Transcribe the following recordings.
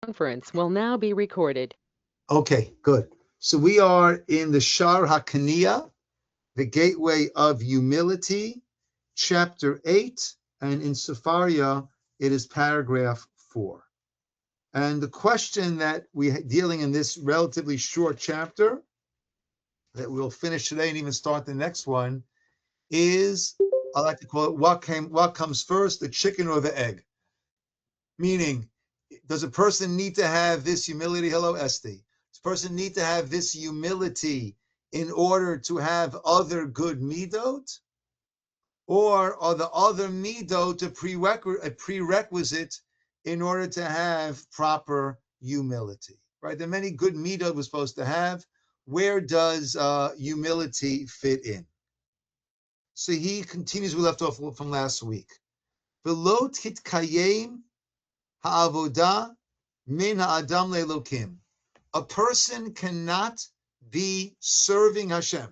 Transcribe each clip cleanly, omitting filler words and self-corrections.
Conference will now be recorded. Okay, good. So we are in the Shar HaKaniya, the Gateway of Humility, chapter 8, and in Sefaria, it is paragraph 4. And the question that we're dealing in this relatively short chapter, that we'll finish today and even start the next one, is, I like to call it, what comes first, the chicken or the egg? Meaning, does a person need to have this humility? Hello, Esty. Does a person need to have this humility in order to have other good midot? Or are the other midot a prerequisite in order to have proper humility? Right? There are many good midot we're supposed to have. Where does humility fit in? So he continues, we left off from last week. V'lo titkayem ha'avodah min ha'adam le'elokim. A person cannot be serving Hashem,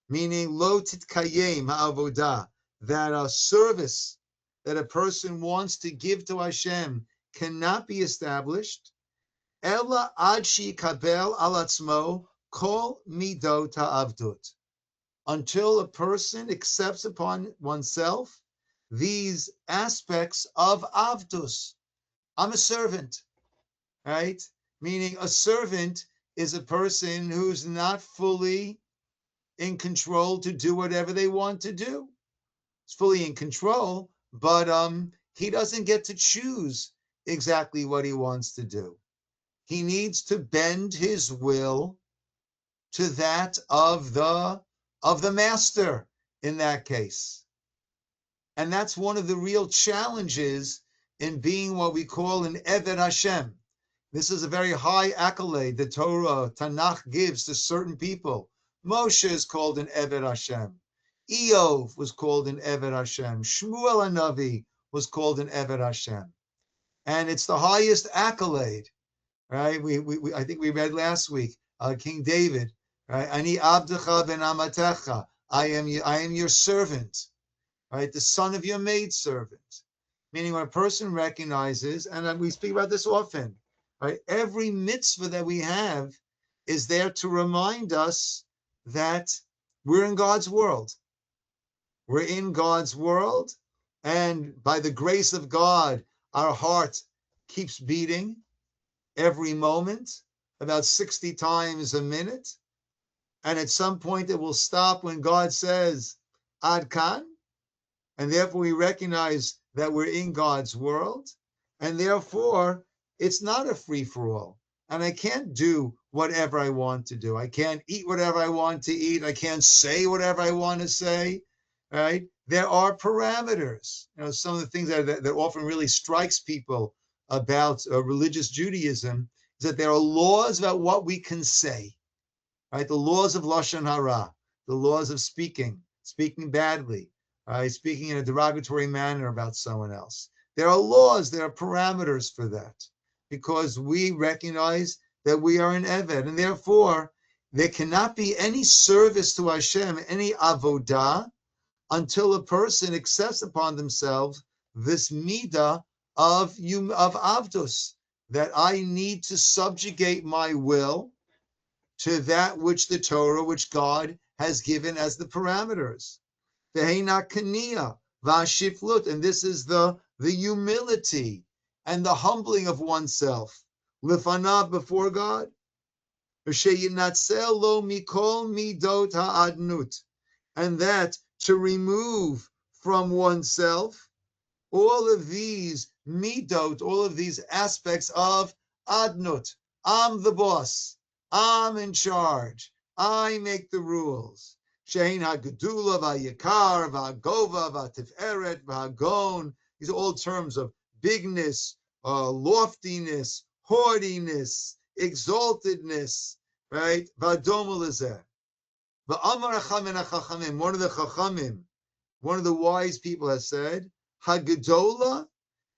meaning lo titkayem ha'avodah, that a service that a person wants to give to Hashem cannot be established, ela ad she'ikabel al atzmo kol midot ha'avdut, until a person accepts upon oneself these aspects of avdus. I'm a servant, right? Meaning a servant is a person who's not fully in control to do whatever they want to do. It's fully in control, but he doesn't get to choose exactly what he wants to do. He needs to bend his will to that of the master in that case. And that's one of the real challenges in being what we call an Eved Hashem. This is a very high accolade the Torah, Tanakh gives to certain people. Moshe is called an Eved Hashem. Eov was called an Eved Hashem. Shmuel Hanavi was called an Eved Hashem. And it's the highest accolade, right? I think we read last week, King David, right? Ani abdecha ben amatecha. I am your servant, right? The son of your maidservant. Meaning when a person recognizes, and we speak about this often, right? Every mitzvah that we have is there to remind us that we're in God's world. We're in God's world, and by the grace of God, our heart keeps beating every moment, about 60 times a minute. And at some point it will stop when God says, Ad Kan, and therefore we recognize that we're in God's world, and therefore it's not a free-for-all. And I can't do whatever I want to do. I can't eat whatever I want to eat. I can't say whatever I want to say, right? There are parameters. Some of the things that often really strikes people about religious Judaism is that there are laws about what we can say, right? The laws of Lashon Hara, the laws of speaking badly, speaking in a derogatory manner about someone else. There are laws, there are parameters for that, because we recognize that we are an Eved, and therefore there cannot be any service to Hashem, any avodah, until a person accepts upon themselves this midah of avdus, that I need to subjugate my will to that which the Torah, which God has given as the parameters. Veheina kaniya vashiflut, and this is the humility and the humbling of oneself lifanav, before God. Sheyinatzel lo mikol midot ha'adnut, and that to remove from oneself all of these midot, all of these aspects of adnut. I'm the boss. I'm in charge. I make the rules. Shein ha'gedula v'hayikar v'hagova v'hatiferet v'hagon. These are all terms of bigness, loftiness, haughtiness, exaltedness, right? V'adom lezeh. One of the chachamim, one of the wise people has said, Hagedola,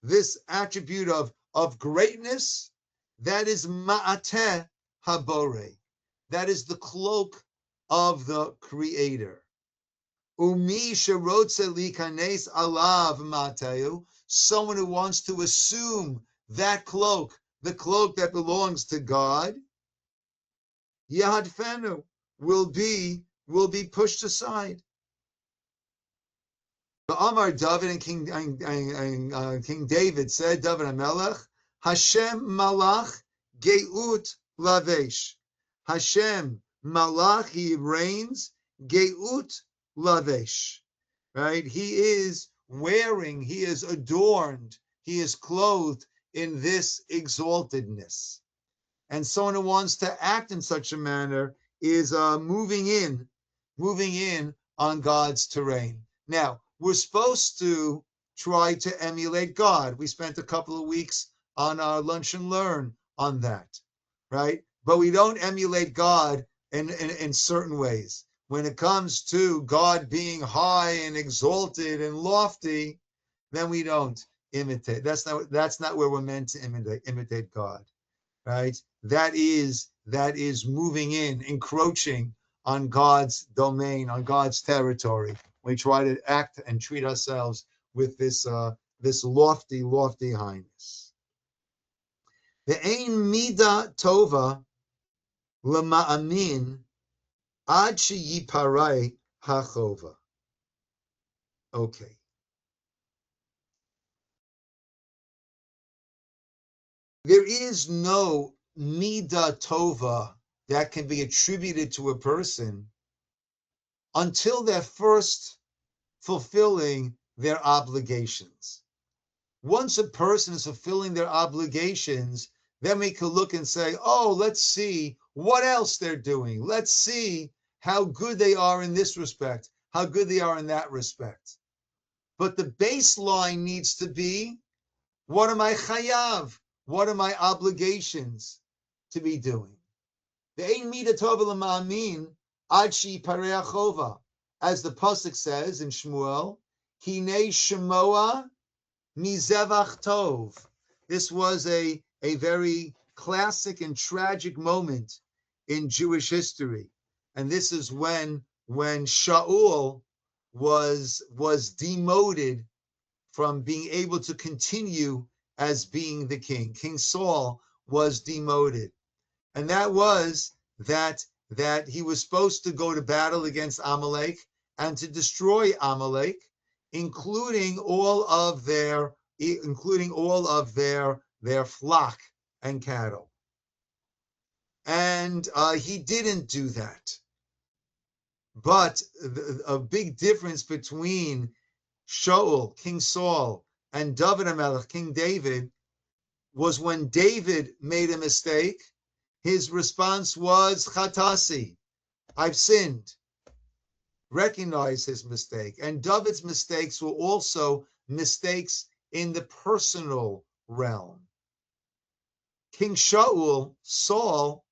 this attribute of greatness, that is ma'ateh habore. That is the cloak of the Creator. Umi sherotze likanes alav ma'ateu, someone who wants to assume that cloak the cloak that belongs to God, Yahadfenu, will be pushed aside. The Amar David and King David said, David HaMelech, Hashem Malach Geut Lavesh. Hashem Malach, he reigns, Geut Lavesh. Right? He is wearing, he is adorned, he is clothed in this exaltedness. And someone who wants to act in such a manner is moving in on God's terrain. Now, we're supposed to try to emulate God. We spent a couple of weeks on our Lunch and Learn on that, right? But we don't emulate God in certain ways. When it comes to God being high and exalted and lofty, then we don't imitate. That's not where we're meant to imitate God, right? That is moving in, encroaching on God's domain, on God's territory. We try to act and treat ourselves with this lofty highness. The ein mida tova lema'amin ad sheyiparai hachova. Okay. There is no mida tova that can be attributed to a person until they're first fulfilling their obligations. Once a person is fulfilling their obligations, then we can look and say, oh, let's see what else they're doing. Let's see how good they are in this respect, how good they are in that respect. But the baseline needs to be, what am I chayav? What are my obligations to be doing? The ein mida tova l'ma'amin ad sheyiparei hachova. As the pasuk says in Shmuel, Hinei Shemoa Mizevach Tov. This was a very classic and tragic moment in Jewish history. And this is when Shaul was demoted from being able to continue as being the king. King Saul was demoted. And that was that he was supposed to go to battle against Amalek and to destroy Amalek, including all of their flock and cattle. And he didn't do that. But a big difference between Shaul, King Saul, and David HaMelech, King David, was when David made a mistake, his response was Chatasi, I've sinned. Recognize his mistake. And David's mistakes were also mistakes in the personal realm. King Shaul, Saul,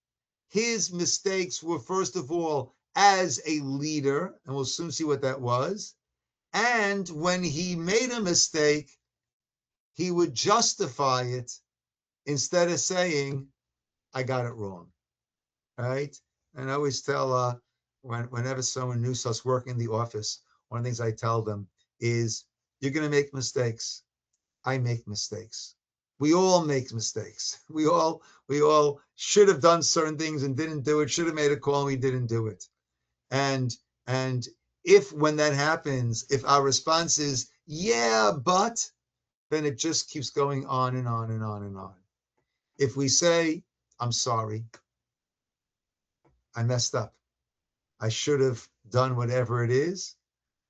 his mistakes were first of all as a leader, and we'll soon see what that was. And when he made a mistake, he would justify it instead of saying, I got it wrong, right? And I always tell, whenever someone new starts working in the office, one of the things I tell them is, you're going to make mistakes. I make mistakes. We all make mistakes. We all should have done certain things and didn't do it, should have made a call and we didn't do it. And if when that happens, if our response is, yeah, but, then it just keeps going on and on and on and on. If we say, I'm sorry, I messed up, I should have done whatever it is,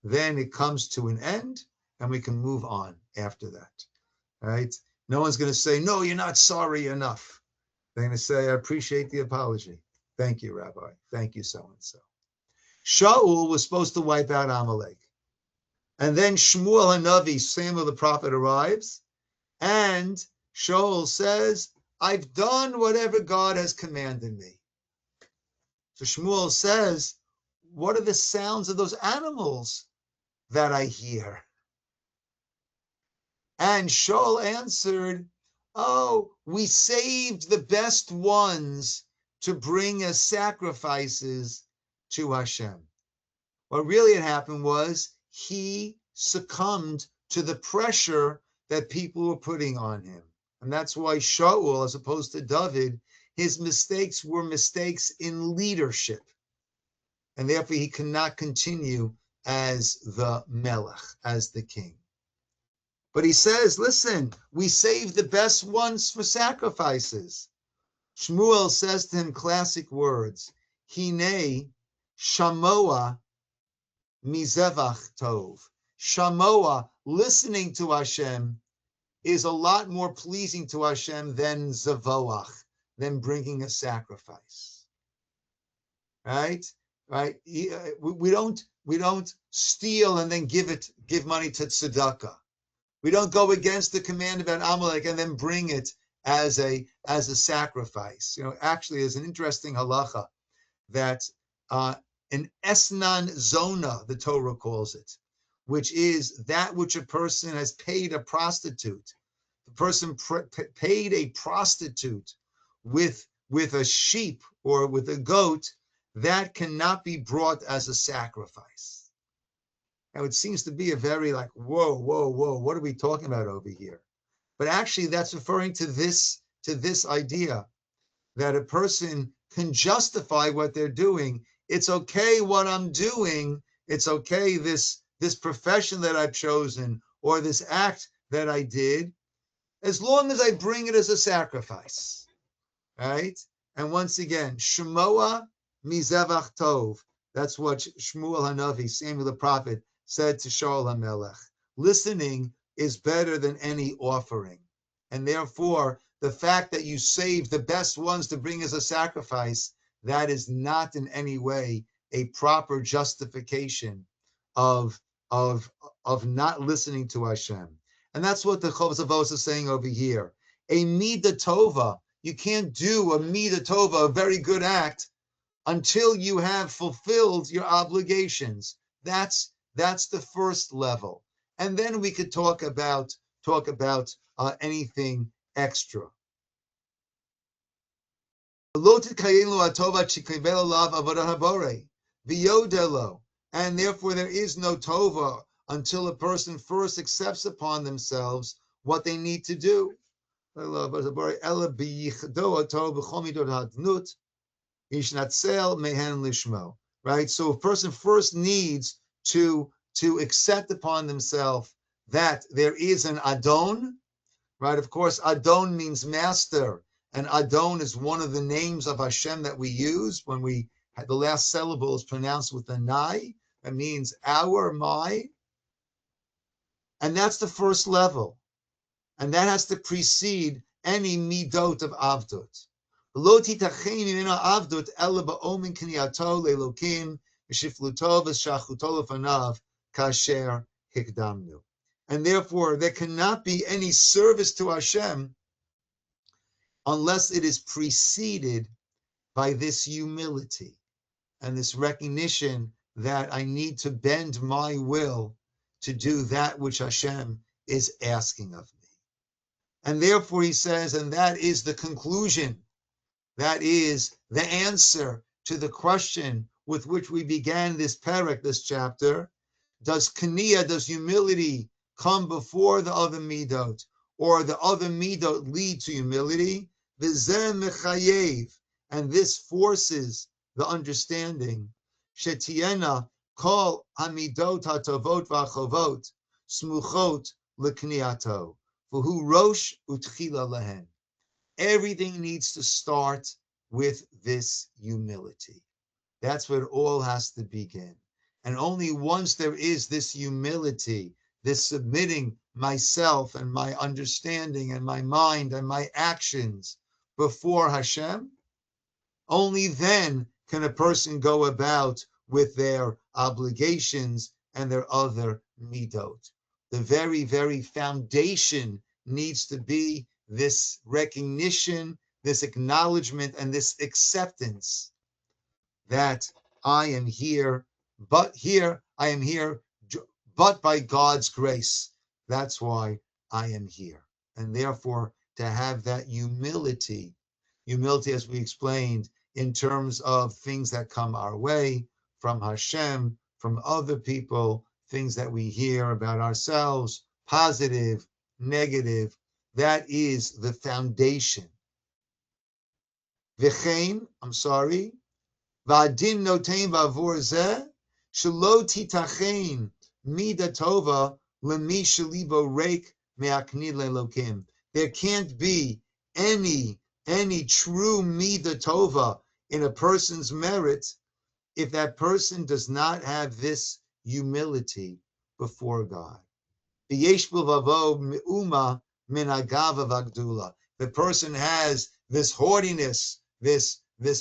then it comes to an end and we can move on after that, right? No one's going to say, no, you're not sorry enough. They're going to say, I appreciate the apology. Thank you, Rabbi. Thank you, so-and-so. Shaul was supposed to wipe out Amalek. And then Shmuel Hanavi, Samuel the prophet, arrives, and Shaul says, I've done whatever God has commanded me. So Shmuel says, what are the sounds of those animals that I hear? And Shaul answered, oh, we saved the best ones to bring as sacrifices to Hashem. What really had happened was he succumbed to the pressure that people were putting on him. And that's why Shaul, as opposed to David, his mistakes were mistakes in leadership. And therefore he cannot continue as the Melech, as the king. But he says, listen, we save the best ones for sacrifices. Shmuel says to him classic words, Hine shamoa mizevach tov. Shamoa, listening to Hashem, is a lot more pleasing to Hashem than zavoach, than bringing a sacrifice. Right? Right? We don't steal and then give money to tzedakah. We don't go against the command about Amalek and then bring it as a sacrifice. Actually, there's an interesting halacha that an esnan zona, the Torah calls it, which is that which a person has paid a prostitute. The person paid a prostitute with a sheep or with a goat, that cannot be brought as a sacrifice. Now, it seems to be a very whoa, what are we talking about over here? But actually, that's referring to this idea that a person can justify what they're doing. It's okay what I'm doing. It's okay this profession that I've chosen or this act that I did, as long as I bring it as a sacrifice, right? And once again, Shemoah mizevach tov. That's what Shmuel Hanavi, Samuel the prophet, said to Shaul HaMelech. Listening is better than any offering. And therefore, the fact that you save the best ones to bring as a sacrifice, that is not in any way a proper justification of not listening to Hashem. And that's what the Chovos HaVos is saying over here. A midah tova, you can't do a midah tova, a very good act, until you have fulfilled your obligations. That's the first level. And then we could talk about anything extra. And therefore there is no tova until a person first accepts upon themselves what they need to do. Right? So a person first needs to accept upon themselves that there is an Adon, right? Of course, Adon means master, and Adon is one of the names of Hashem that we use when the last syllable is pronounced with a nai. That means our, my. And that's the first level. And that has to precede any midot of avdut. Lo titacheni mimena avdut ela ba'omin kniyato lelokim v'shifluto v'shachuto lefanav kasher hikdamnu. And therefore, there cannot be any service to Hashem unless it is preceded by this humility and this recognition that I need to bend my will to do that which Hashem is asking of me. And therefore he says, and that is the conclusion, that is the answer to the question with which we began this parak, this chapter. Does humility come before the other midot, or the other midot lead to humility? V'zeh mechayev, and this forces the understanding. Shetiena kol hamidot hatovot v'achovot smuchot lekniyato, v'hu rosh utchila lehen. Everything needs to start with this humility. That's where it all has to begin. And only once there is this humility, this submitting myself and my understanding and my mind and my actions before Hashem, only then can a person go about with their obligations and their other midot. The very, very foundation needs to be this recognition, this acknowledgement, and this acceptance that I am here, but by God's grace. That's why I am here. And therefore, to have that humility, as we explained, in terms of things that come our way from Hashem, from other people, things that we hear about ourselves, positive, negative, that is the foundation. V'chein, I'm sorry, v'adin notein v'avor zeh, shelo titachein mida tova lemi shelibo reik me'aknid le'elokim. There can't be any true mida tova in a person's merit if that person does not have this humility before God. The person has this haughtiness, this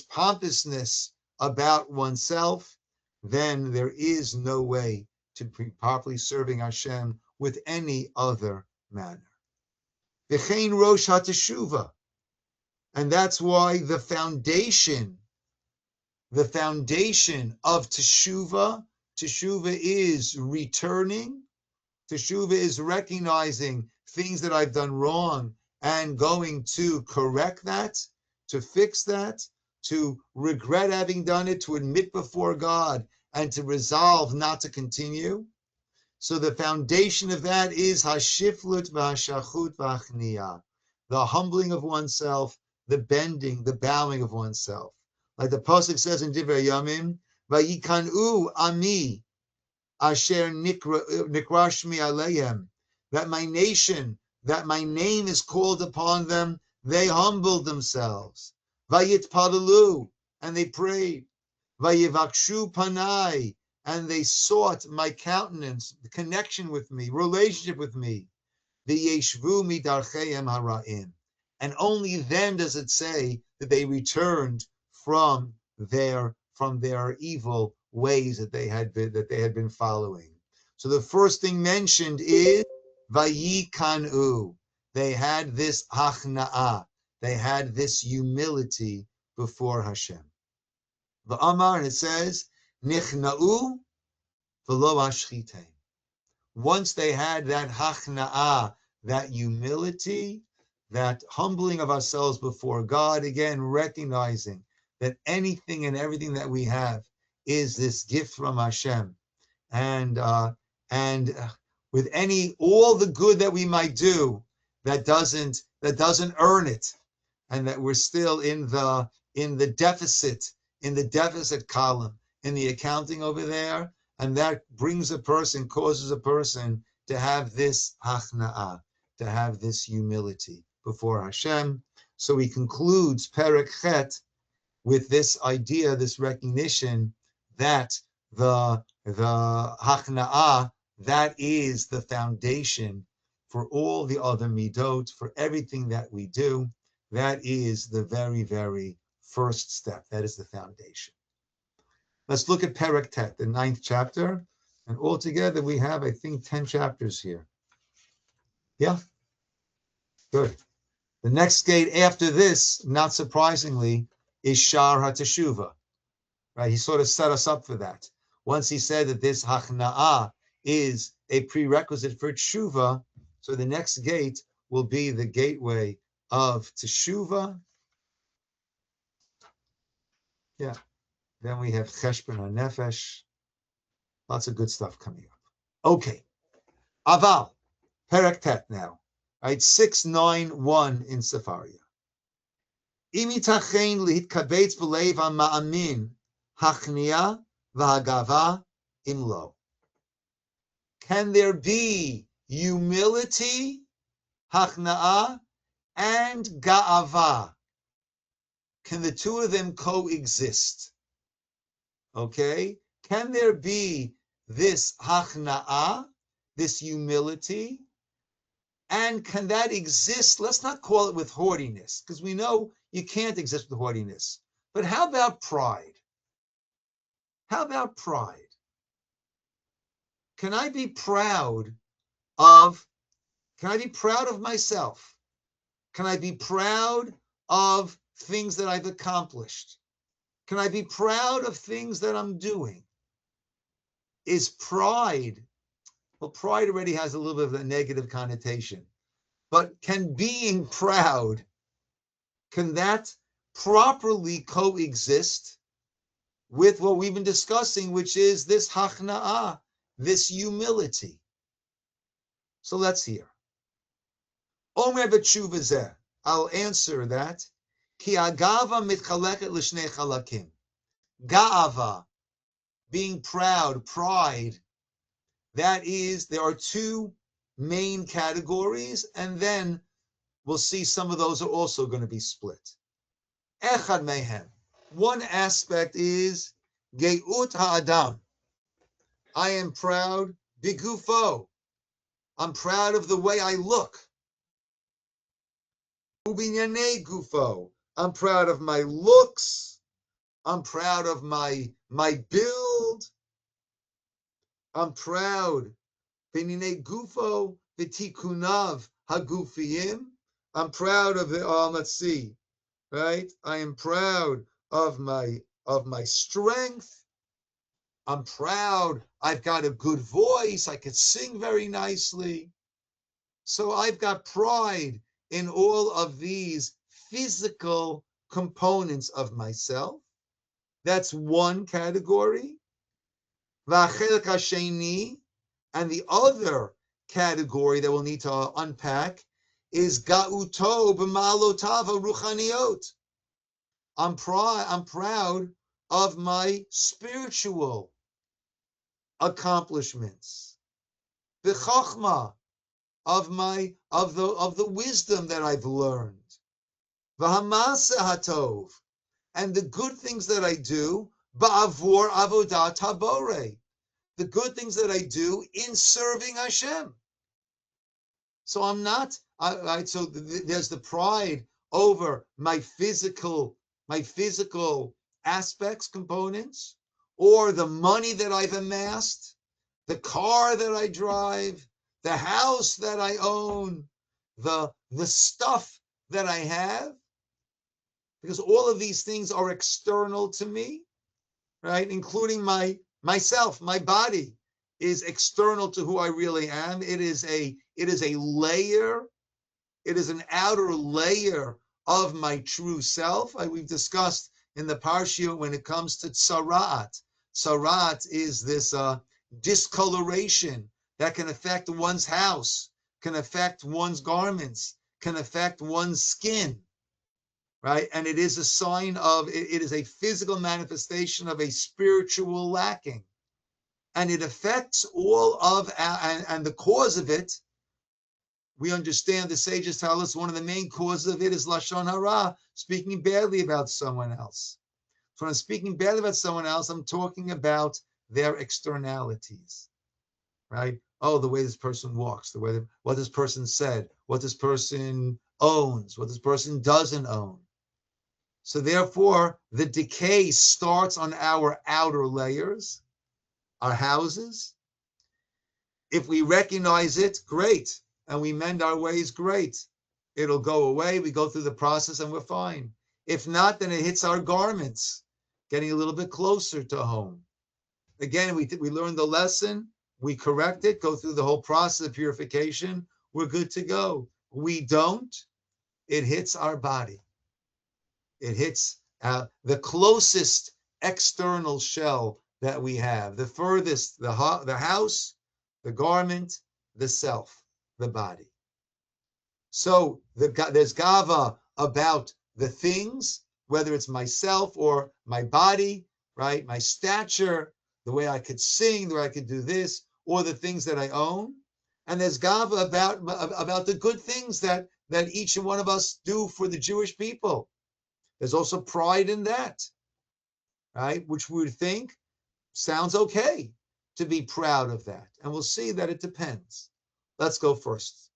pompousness about oneself, then there is no way to be properly serving Hashem with any other manner. V'chein rosh hateshuva, and that's why the foundation of teshuva is returning. Teshuva is recognizing things that I've done wrong and going to correct that, to fix that, to regret having done it, to admit before God, and to resolve not to continue. So the foundation of that is hashiflut v'hashachut v'achniya, the humbling of oneself, the bending, the bowing of oneself. Like the pasuk says in Divrei Yamim, vayikanu ami, Asher nikrashmi aleim, that my nation, that my name is called upon them, they humbled themselves. Vayitpadalu, and they prayed. Vayivakshu panai, and they sought my countenance, connection with me, relationship with me. V'yeshvu midarcheim haraim, and only then does it say that they returned from their evil ways that they had been following. So the first thing mentioned is vayikanu. They had this hachna'ah. They had this humility before Hashem. The Amar, and it says nichna'u v'lo ashchitein. Once they had that hachna'ah, that humility, that humbling of ourselves before God, again recognizing that anything and everything that we have is this gift from Hashem, and with all the good that we might do, that doesn't earn it, and that we're still in the deficit column in the accounting over there, and that causes a person to have this hachna'ah, to have this humility before Hashem. So he concludes Perek Chet with this idea, this recognition that the hachna'ah, that is the foundation for all the other midot, for everything that we do. That is the very, very first step. That is the foundation. Let's look at Perek Tet, the 9th chapter. And altogether we have, I think, 10 chapters here. Yeah? Good. The next gate after this, not surprisingly, is Shar HaTeshuva. Right? He sort of set us up for that. Once he said that this Hachna'ah is a prerequisite for Teshuva, so the next gate will be the gateway of Teshuva. Yeah. Then we have Cheshbon HaNefesh. Lots of good stuff coming up. Okay. Aval. Perek Tet now. Right? 691 in Sefaria. Imitachein lihitkabetz v'leiv ha'ma'amin hachniya v'hagava imlo. Can there be humility, hachna'ah, and ga'ava? Can the two of them coexist? Okay? Can there be this hachna'ah, this humility, and can that exist? Let's not call it with haughtiness, because we know you can't exist with haughtiness. But how about pride? How about pride? Can I be proud of myself? Can I be proud of things that I've accomplished? Can I be proud of things that I'm doing? Is pride, well, pride already has a little bit of a negative connotation, but can being proud, can that properly coexist with what we've been discussing, which is this hachna'ah, this humility? So let's hear. Omer b'tshuva zeh. I'll answer that. Ki agava mitchaleket l'shnei chalakim. Ga'ava, being proud, pride, that is, there are two main categories, and then we'll see some of those are also going to be split. Echad mehem. One aspect is geut ha'adam. I am proud, bigufo. I'm proud of the way I look. Ubinyane gufo. I'm proud of my looks. I'm proud of my build. I'm proud. Binyane gufo v'tikunav hagufiyim. I'm proud of the. Let's see, right? I am proud of my strength. I'm proud. I've got a good voice. I can sing very nicely. So I've got pride in all of these physical components of myself. That's one category. V'achel kasheni, and the other category that we'll need to unpack is ga'uto b'ma'alotav ruchaniot. I'm proud of my spiritual accomplishments. V'chachma, of the wisdom that I've learned. V'hamasa hatov, and the good things that I do, ba'avor avodat habore, the good things that I do in serving Hashem. So I'm not, so there's the pride over my physical aspects, components, or the money that I've amassed, the car that I drive, the house that I own, the stuff that I have, because all of these things are external to me, right? Including myself, my body is external to who I really am. It is a layer, it is an outer layer of my true self. We've discussed in the Parsha when it comes to tsarat. Tsarat is this discoloration that can affect one's house, can affect one's garments, can affect one's skin, right? And it is a sign of, it is a physical manifestation of a spiritual lacking. And it affects all of, and the cause of it, we understand, the sages tell us one of the main causes of it is Lashon Hara, speaking badly about someone else. So when I'm speaking badly about someone else, I'm talking about their externalities, right? Oh, the way this person walks, the way what this person said, what this person owns, what this person doesn't own. So therefore, the decay starts on our outer layers, our houses. If we recognize it, great, and we mend our ways, great. It'll go away. We go through the process and we're fine. If not, then it hits our garments, getting a little bit closer to home. Again, we learned the lesson. We correct it, go through the whole process of purification, we're good to go. We don't, it hits our body. It hits the closest external shell that we have, the furthest, the house, the garment, the self, the body. So there's gava about the things, whether it's myself or my body, right? My stature, the way I could sing, the way I could do this, or the things that I own. And there's gava about the good things that each and one of us do for the Jewish people. There's also pride in that, right? Which we would think sounds okay to be proud of that. And we'll see that it depends. Let's go first.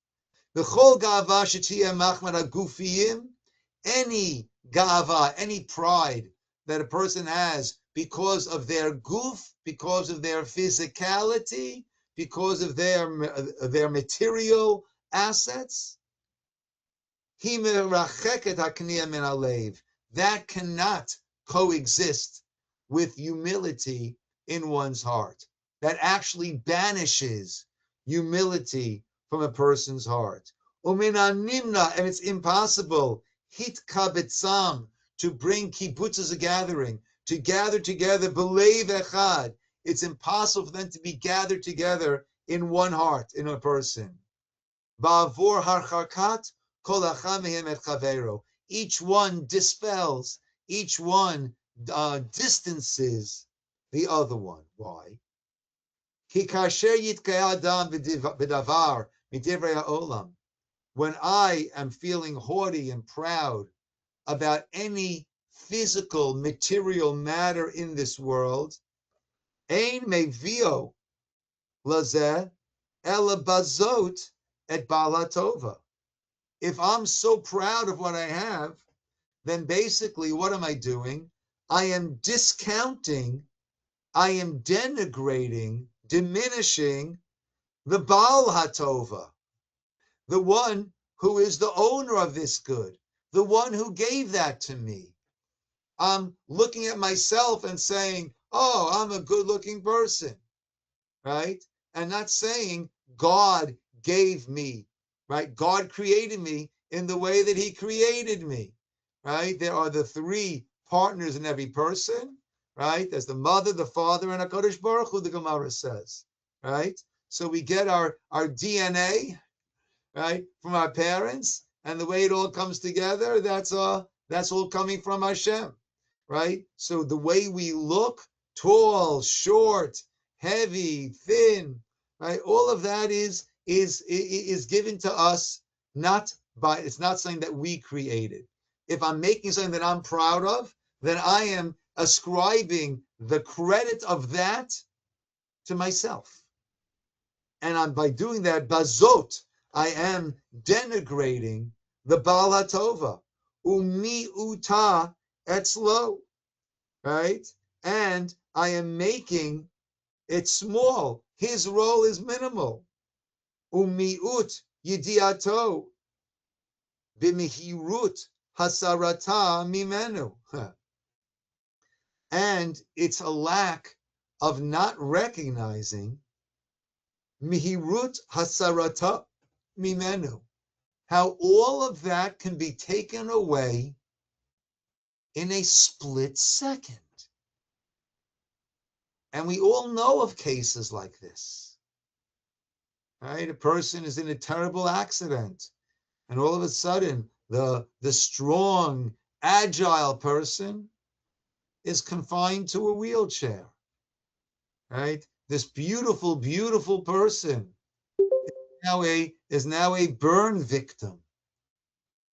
Any gava, any pride that a person has because of their goof, because of their physicality, because of their material assets, that cannot coexist with humility in one's heart. That actually banishes humility from a person's heart. And it's impossible to bring kibbutz as a gathering, to gather together, belev echad. It's impossible for them to be gathered together in one heart, in a person. Ba'avor harcharkat kol achad mehem et chavero. Each one dispels, each one distances the other one. Why? Ki kasher yitkei adam b'davar midivrei ha'olam. When I am feeling haughty and proud about any physical, material matter in this world, ein mevio lazeh ela bazot et balatova. If I'm so proud of what I have, then basically what am I doing? I am discounting, I am denigrating, diminishing the Baal HaTova, the one who is the owner of this good, the one who gave that to me. I'm looking at myself and saying, oh, I'm a good-looking person, right? And not saying God gave me, right? God created me in the way that he created me, right? There are the three partners in every person, right? There's the mother, the father, and HaKadosh Baruch Hu, the Gemara says, right? So we get our DNA, right, from our parents, and the way it all comes together, that's all coming from Hashem, right? So the way we look, tall, short, heavy, thin, right? All of that is given to us, it's not something that we created. If I'm making something that I'm proud of, then I am ascribing the credit of that to myself. And by doing that, bazot, I am denigrating the Baal HaTova. Umi uta etzlo, right? And I am making it small. His role is minimal. Umiut yidiato b'mihirut hasarata mimenu. And it's a lack of not recognizing mihirut hasarata mimenu, how all of that can be taken away in a split second. And we all know of cases like this, right? A person is in a terrible accident, and all of a sudden, the strong, agile person is confined to a wheelchair, right? This beautiful, beautiful person is now a burn victim.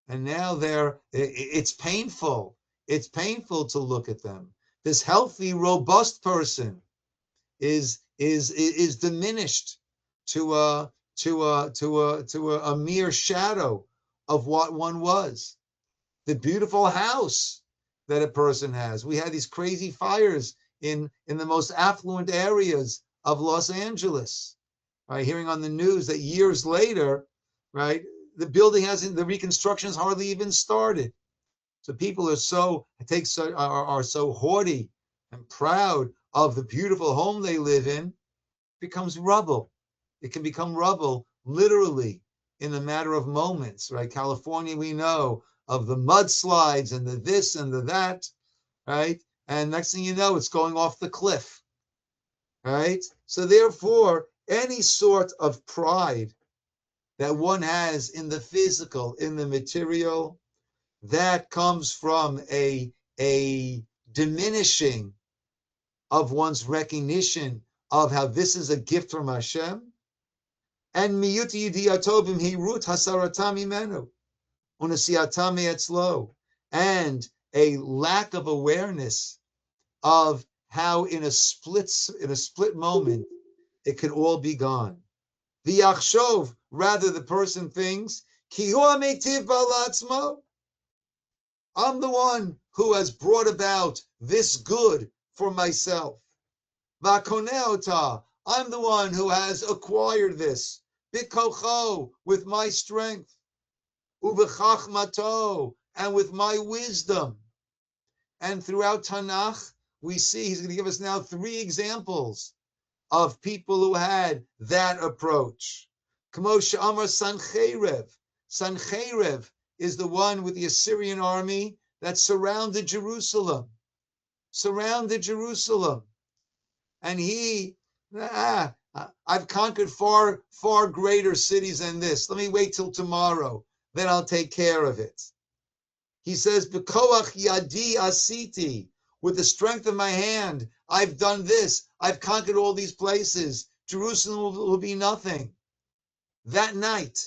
And now it's painful. It's painful to look at them. This healthy, robust person is diminished to a mere shadow of what one was. The beautiful house that a person has. We had these crazy fires in the most affluent areas of Los Angeles. Right, hearing on the news that years later, right, the reconstruction has hardly even started. So people are so haughty and proud of the beautiful home they live in, it becomes rubble. It can become rubble literally in a matter of moments, right? California, we know of the mudslides and the this and the that, right? And next thing you know, it's going off the cliff, right? So therefore, any sort of pride that one has in the physical, in the material, that comes from a diminishing of one's recognition of how this is a gift from Hashem, and miyut yidiatobim hirut hasaratam imenu unasiatam etzlo, and a lack of awareness of how in a split moment it could all be gone. The yachshov, rather the person thinks, ki hu ametiv balatzmo, I'm the one who has brought about this good for myself. Vakoneota, I'm the one who has acquired this. Bikocho, with my strength. Uvechachmato, and with my wisdom. And throughout Tanakh, we see he's going to give us now 3 examples of people who had that approach. Kamo she'amar Sancherev. Sancherev is the one with the Assyrian army that surrounded Jerusalem. And he I've conquered far, far greater cities than this. Let me wait till tomorrow. Then I'll take care of it. He says, B'koach yadi asiti. With the strength of my hand, I've done this. I've conquered all these places. Jerusalem will be nothing. That night,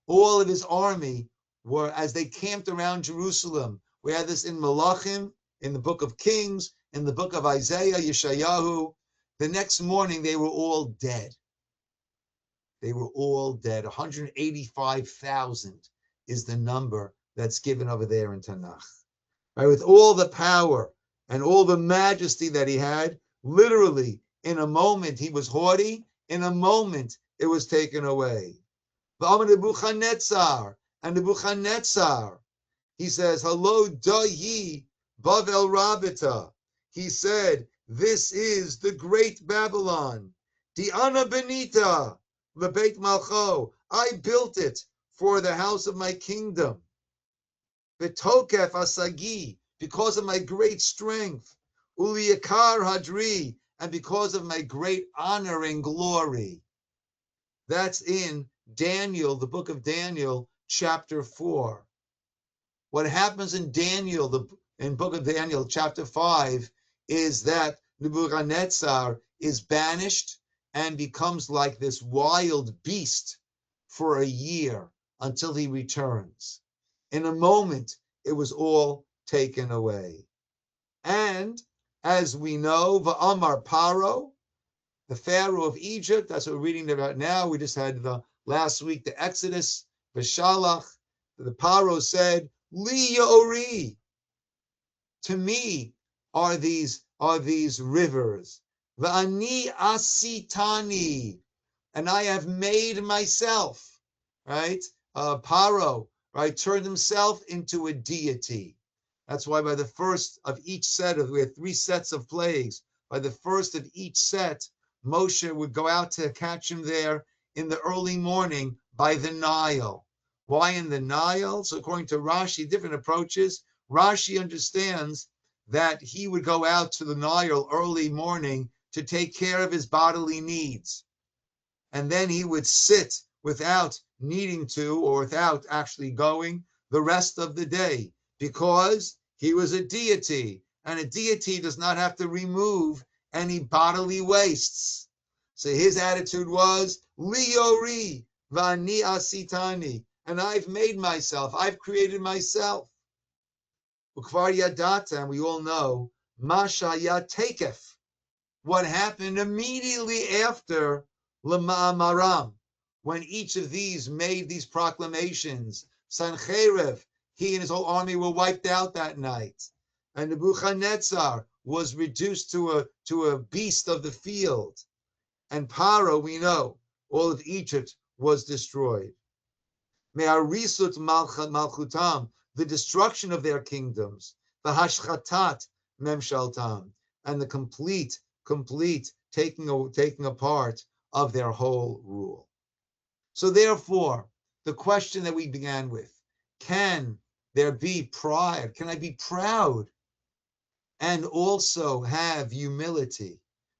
all of his army were, as they camped around Jerusalem. We had this in Malachim, in the book of Kings, in the book of Isaiah, Yeshayahu. The next morning, they were all dead. They were all dead. 185,000 is the number that's given over there in Tanakh. Right? With all the power and all the majesty that he had, literally, in a moment, he was haughty. In a moment, it was taken away. And Nebuchadnezzar, he says, Hello, Dayi, Bavel Rabita. He said, this is the great Babylon. Diana Benita, Lebeit Malcho. I built it for the house of my kingdom. Betokef Asagi, because of my great strength. Uliyakar Hadri, and because of my great honor and glory. That's in Daniel, the book of Daniel, chapter 4. What happens in Daniel, in book of Daniel, chapter 5, is that Nebuchadnezzar is banished and becomes like this wild beast for a year until he returns. In a moment, it was all taken away. And as we know, Va'amar Paro, the Pharaoh of Egypt, that's what we're reading about now. We just had last week the Exodus, V'shalach. The Paro said, Li Yori, to me are these rivers. V'ani asitani, and I have made myself, right? Paro, right, turned himself into a deity. That's why by the first of each set we had 3 sets of plagues. By the first of each set, Moshe would go out to catch him there in the early morning by the Nile. Why in the Nile? So according to Rashi, different approaches. Rashi understands that he would go out to the Nile early morning to take care of his bodily needs. And then he would sit without needing to or without actually going the rest of the day because he was a deity. And a deity does not have to remove any bodily wastes. So his attitude was, Liori vani asitani, and I've made myself, I've created myself. Ukvar yadata, and we all know, Mashaya Tekef, what happened immediately after Lama'amaram, when each of these made these proclamations. Sancherev, he and his whole army were wiped out that night. And Nebuchadnezzar was reduced to a beast of the field. And Paro, we know, all of Egypt was destroyed. Me'arisut malchutam, the destruction of their kingdoms, the hashchatat memshaltam, and the complete taking apart of their whole rule. So therefore, the question that we began with, can there be pride? Can I be proud and also have humility?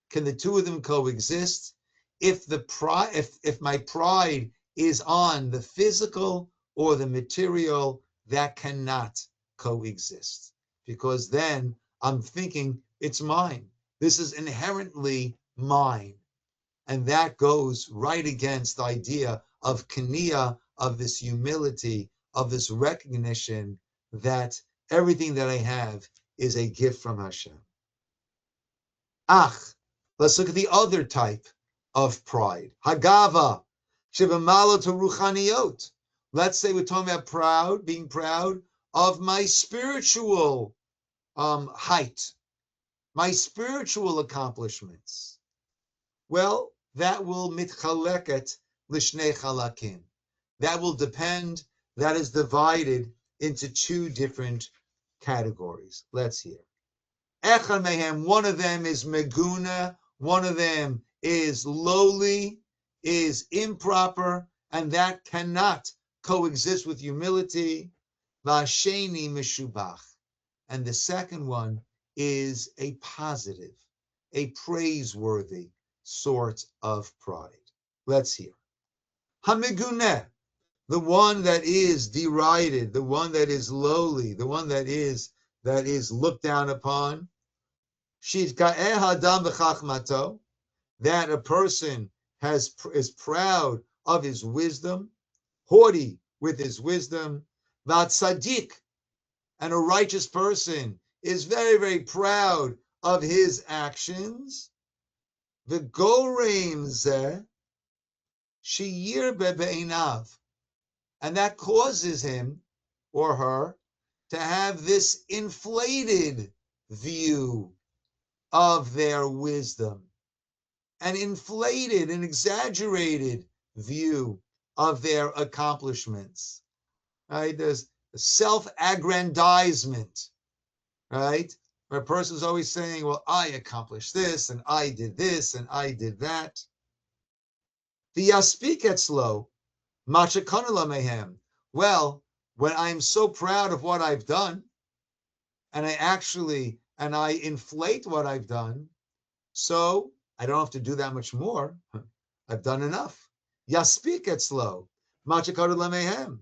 Can the two of them coexist? If my pride is on the physical or the material, that cannot coexist, because then I'm thinking it's mine. This is inherently mine. And that goes right against the idea of kaniya, of this humility, of this recognition that everything that I have is a gift from Hashem. Let's look at the other type of pride. Hagava, shebamalo to ruchaniot. Let's say we're talking about being proud of my spiritual height, my spiritual accomplishments. Well, that will mitchaleket lishnei chalakim. That will depend, that is divided into 2 different categories. Let's hear. Echad mehem, one of them is meguna, one of them is lowly, is improper, and that cannot coexist with humility. Vasheni meshubach. And the second one is a positive, a praiseworthy, sort of pride. Let's hear. Hamiguneh, the one that is derided, the one that is lowly, the one that is looked down upon. Shivka'eh hadam v'chachmato, that a person is proud of his wisdom, haughty with his wisdom. V'atzadik, and a righteous person is very, very proud of his actions. V'goreim zeh sheyirbe be'einav, and that causes him or her to have this inflated view of their wisdom, an inflated and exaggerated view of their accomplishments. Right? There's self-aggrandizement, right? Where a person is always saying, well, I accomplished this, and I did this, and I did that. The yaspik etzlo, machakanala mehem. Well, when I'm so proud of what I've done, and I inflate what I've done, so I don't have to do that much more. I've done enough. Yaspik etzlo, machakanala mehem.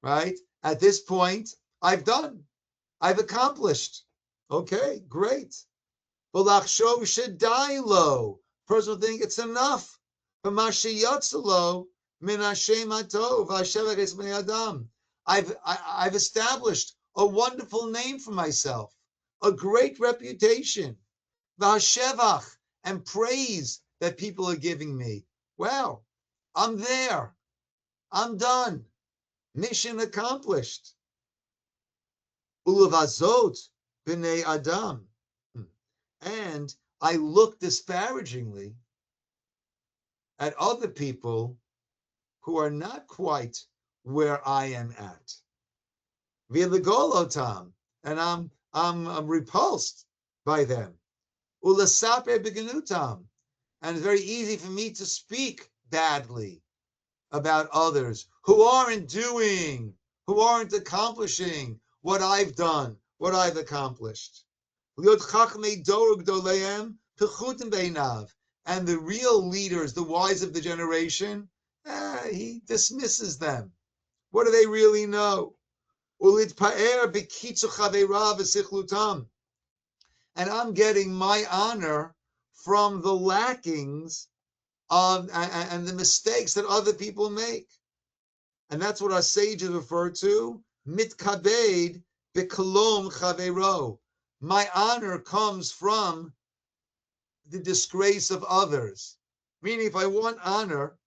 Right? At this point, I've accomplished. Okay, great. V'lachshov shedailo. Person will think it's enough. V'mashiyatzalo min Hashem hatov v'Hashem v'ches bnei adam. I've established a wonderful name for myself, a great reputation, v'hashevach, and praise that people are giving me. Well, I'm there. I'm done. Mission accomplished. Ulavazot b'nei adam. And I look disparagingly at other people who are not quite where I am at. V'legolotam, and I'm repulsed by them. Ulasaper b'genutam, and it's very easy for me to speak badly about others who aren't accomplishing what I've done, what I've accomplished. And the real leaders, the wise of the generation, he dismisses them. What do they really know? And I'm getting my honor from the lackings and the mistakes that other people make. And that's what our sages refer to, mitkabed bekolom chaveiro. My honor comes from the disgrace of others. Meaning, if I want honor,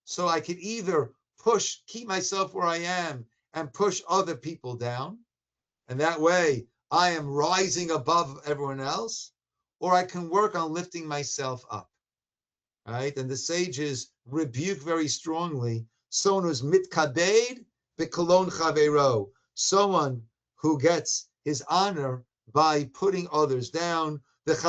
so I could either keep myself where I am and push other people down, and that way I am rising above everyone else, or I can work on lifting myself up. Right? And the sages rebuke very strongly someone who's mitkabed bekolon chaveiro, someone who gets his honor by putting others down. If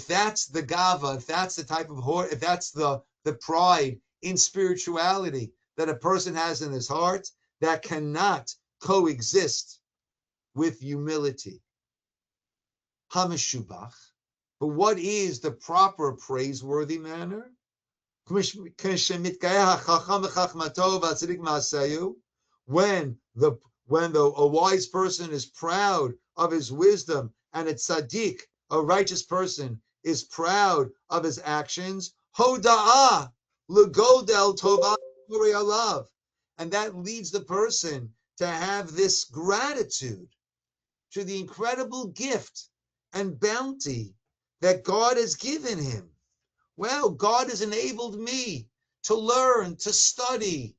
that's the gava, if that's the type of if that's the pride in spirituality that a person has in his heart, that cannot coexist with humility. Hameshubach. But what is the proper praiseworthy manner? When a wise person is proud of his wisdom, and a tzaddik, a righteous person, is proud of his actions, hoda'ah l'godel tova alav, and that leads the person to have this gratitude to the incredible gift and bounty that God has given him. Well, God has enabled me to learn, to study,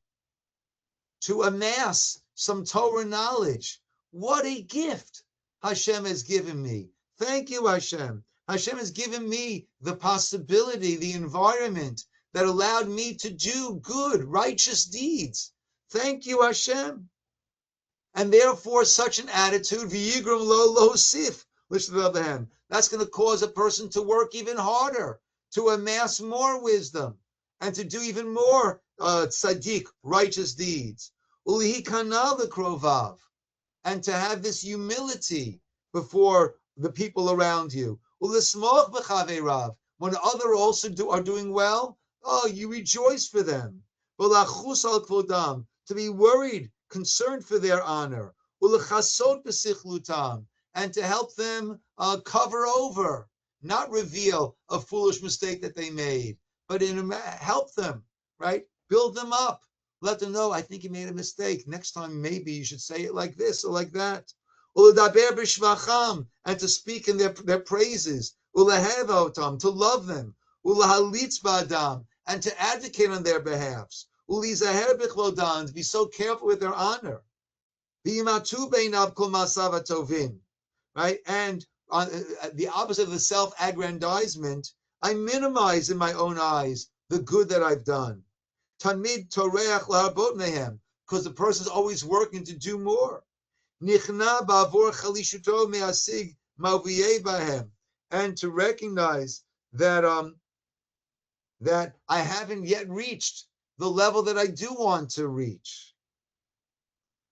to amass some Torah knowledge. What a gift Hashem has given me. Thank you, Hashem. Hashem has given me the possibility, the environment that allowed me to do good, righteous deeds. Thank you, Hashem. And therefore, such an attitude, v'yigram lo sif, listen to the other hand, that's going to cause a person to work even harder, to amass more wisdom, and to do even more tzaddik, righteous deeds. Ulihi kanal krovav, and to have this humility before the people around you. When others also are doing well, oh, you rejoice for them. To be worried, concerned for their honor. And to help them cover over, not reveal a foolish mistake that they made, but help them, right? Build them up. Let them know, I think you made a mistake. Next time, maybe you should say it like this or like that. And to speak in their praises. To love them. And to advocate on their behalves. To be so careful with their honor. Right? And on the opposite of the self-aggrandizement, I minimize in my own eyes the good that I've done. Tanmid toreach la'arbot mehem, because the person is always working to do more. Nichna ba'avor chalishuto me'asig ma'uviyeh bahem, and to recognize that that I haven't yet reached the level that I do want to reach.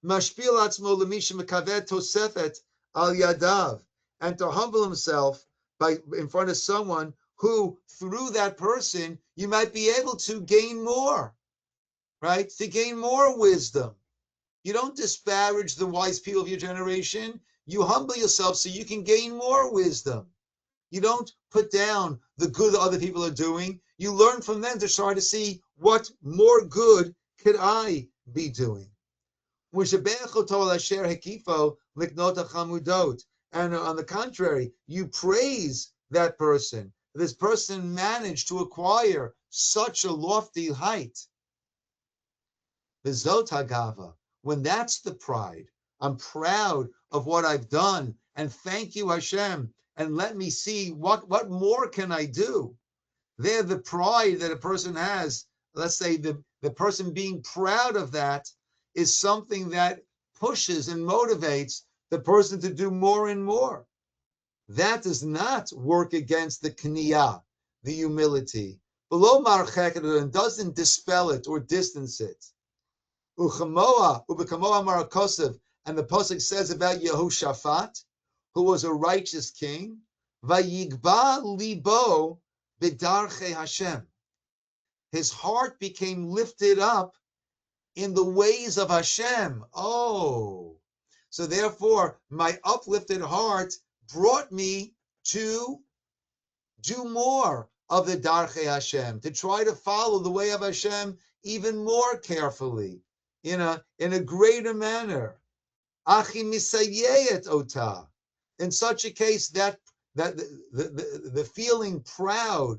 Mashpil atzmo l'misha mekavet tosefet al yadav, and to humble himself in front of someone who, through that person, you might be able to gain more, right? To gain more wisdom. You don't disparage the wise people of your generation. You humble yourself so you can gain more wisdom. You don't put down the good that other people are doing. You learn from them to try to see what more good could I be doing. And on the contrary, you praise that person. This person managed to acquire such a lofty height. V'zot hagava, when that's the pride, I'm proud of what I've done, and thank you, Hashem, and let me see what more can I do. There, the pride that a person has, let's say the person being proud of that is something that pushes and motivates the person to do more and more. That does not work against the kniyah, the humility. Below marchek, and doesn't dispel it or distance it. Uchamoa, ubekamoa marakosev, and the pasuk says about Yehoshaphat, who was a righteous king, vayigba libo b'darchei Hashem. His heart became lifted up in the ways of Hashem. Oh, so therefore, my uplifted heart brought me to do more of the Darchei Hashem, to try to follow the way of Hashem even more carefully, in a greater manner. Achi misayeyet ota. In such a case, that the feeling proud,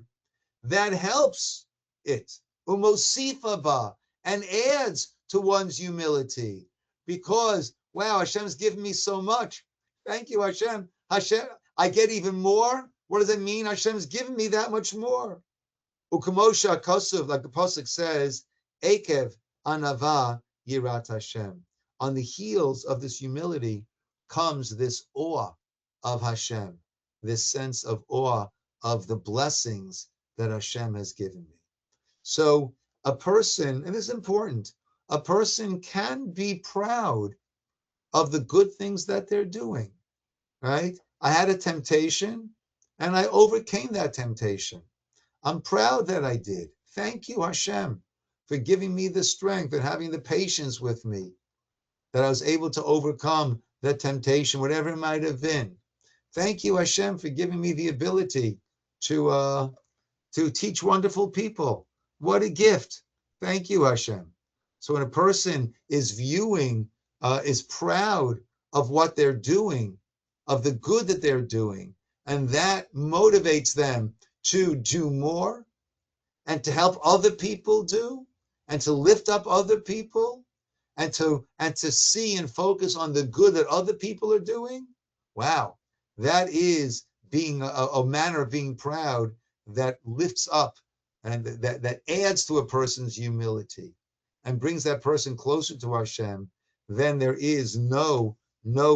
that helps it. Umosifa ba, and adds to one's humility, because wow, Hashem's given me so much. Thank you, Hashem. Hashem, I get even more. What does it mean? Hashem's given me that much more. Ukamosha kosuv, like the pasuk says, Ekev anava yirat Hashem. On the heels of this humility comes this awe of Hashem, this sense of awe of the blessings that Hashem has given me. So a person, and this is important, a person can be proud of the good things that they're doing, right? I had a temptation and I overcame that temptation. I'm proud that I did. Thank you, Hashem, for giving me the strength and having the patience with me, that I was able to overcome that temptation, whatever it might have been. Thank you, Hashem, for giving me the ability to teach wonderful people. What a gift. Thank you, Hashem. So when a person is viewing, is proud of what they're doing, of the good that they're doing, and that motivates them to do more and to help other people do and to lift up other people and to see and focus on the good that other people are doing. Wow, that is being a manner of being proud that lifts up and that adds to a person's humility and brings that person closer to Hashem. Then there is no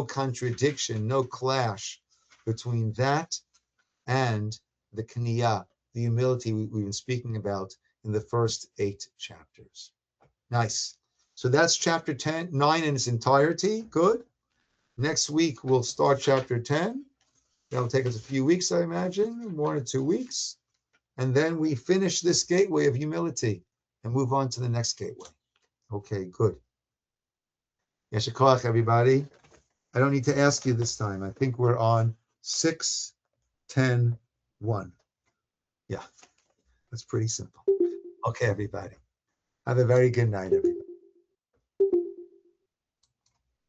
contradiction, no clash between that and the kniyah, the humility we've been speaking about in the first 8 chapters. Nice. So that's chapter 9 in its entirety. Good. Next week we'll start chapter 10. That'll take us a few weeks, I imagine, 1 or 2 weeks. And then we finish this gateway of humility and move on to the next gateway. Okay, good. Yesher koach, everybody. I don't need to ask you this time. I think we're on 6, 10, 1. Yeah, that's pretty simple. Okay, everybody. Have a very good night, everybody.